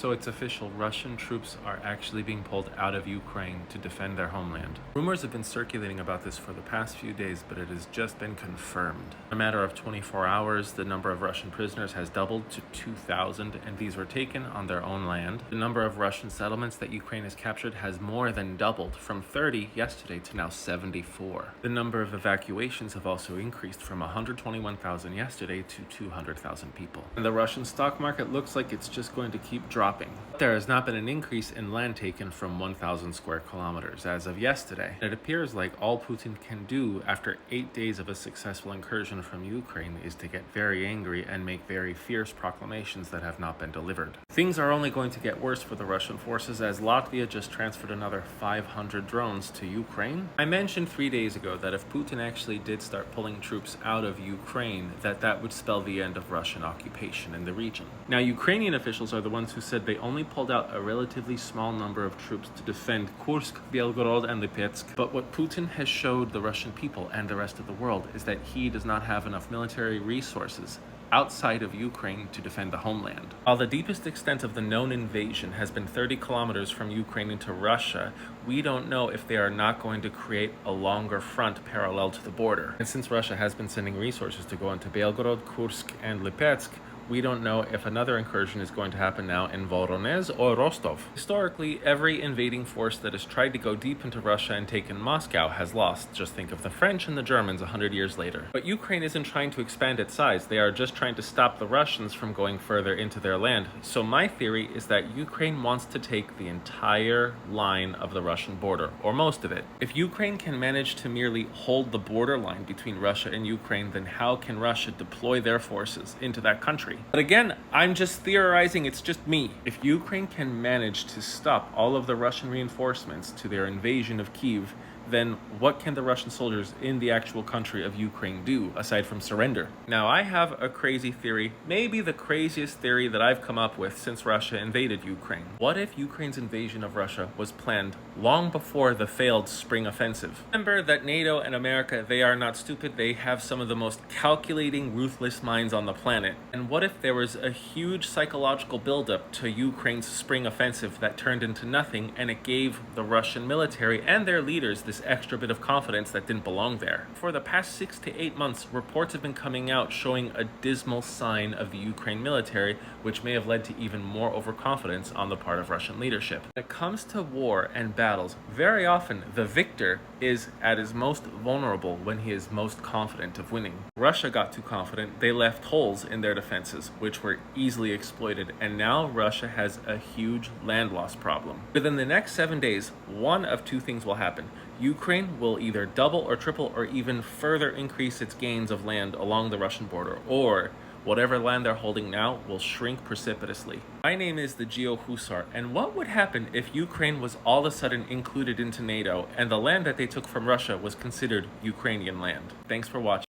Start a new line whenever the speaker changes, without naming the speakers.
So it's official, Russian troops are actually being pulled out of Ukraine to defend their homeland. Rumors have been circulating about this for the past few days, but it has just been confirmed. In a matter of 24 hours, the number of Russian prisoners has doubled to 2,000, and these were taken on their own land. The number of Russian settlements that Ukraine has captured has more than doubled, from 30 yesterday to now 74. The number of evacuations have also increased from 121,000 yesterday to 200,000 people. And the Russian stock market looks like it's just going to keep dropping. There has not been an increase in land taken from 1,000 square kilometers as of yesterday. It appears like all Putin can do after 8 days of a successful incursion from Ukraine is to get very angry and make very fierce proclamations that have not been delivered. Things are only going to get worse for the Russian forces as Latvia just transferred another 500 drones to Ukraine. I mentioned 3 days ago that if Putin actually did start pulling troops out of Ukraine, that would spell the end of Russian occupation in the region. Now, Ukrainian officials are the ones who said they only pulled out a relatively small number of troops to defend Kursk, Belgorod, and Lipetsk. But what Putin has showed the Russian people and the rest of the world is that he does not have enough military resources outside of Ukraine to defend the homeland. While the deepest extent of the known invasion has been 30 kilometers from Ukraine into Russia, we don't know if they are not going to create a longer front parallel to the border. And since Russia has been sending resources to go into Belgorod, Kursk, and Lipetsk, we don't know if another incursion is going to happen now in Voronezh or Rostov. Historically, every invading force that has tried to go deep into Russia and taken Moscow has lost. Just think of the French and the Germans 100 years later. But Ukraine isn't trying to expand its size. They are just trying to stop the Russians from going further into their land. So my theory is that Ukraine wants to take the entire line of the Russian border, or most of it. If Ukraine can manage to merely hold the border line between Russia and Ukraine, then how can Russia deploy their forces into that country? But again, I'm just theorizing, it's just me. If Ukraine can manage to stop all of the Russian reinforcements to their invasion of Kyiv, then what can the Russian soldiers in the actual country of Ukraine do aside from surrender? Now, I have a crazy theory, maybe the craziest theory that I've come up with since Russia invaded Ukraine. What if Ukraine's invasion of Russia was planned long before the failed spring offensive? Remember that NATO and America, they are not stupid. They have some of the most calculating, ruthless minds on the planet. And what if there was a huge psychological buildup to Ukraine's spring offensive that turned into nothing, and it gave the Russian military and their leaders this extra bit of confidence that didn't belong there? For the past 6 to 8 months, reports have been coming out showing a dismal sign of the Ukraine military, which may have led to even more overconfidence on the part of Russian leadership. When it comes to war and battles, very often the victor is at his most vulnerable when he is most confident of winning. Russia got too confident, they left holes in their defenses, which were easily exploited, and now Russia has a huge land loss problem. Within the next 7 days, one of two things will happen. Ukraine will either double or triple or even further increase its gains of land along the Russian border, or whatever land they're holding now will shrink precipitously. My name is the Geo Hussar, and what would happen if Ukraine was all of a sudden included into NATO and the land that they took from Russia was considered Ukrainian land? Thanks for watching.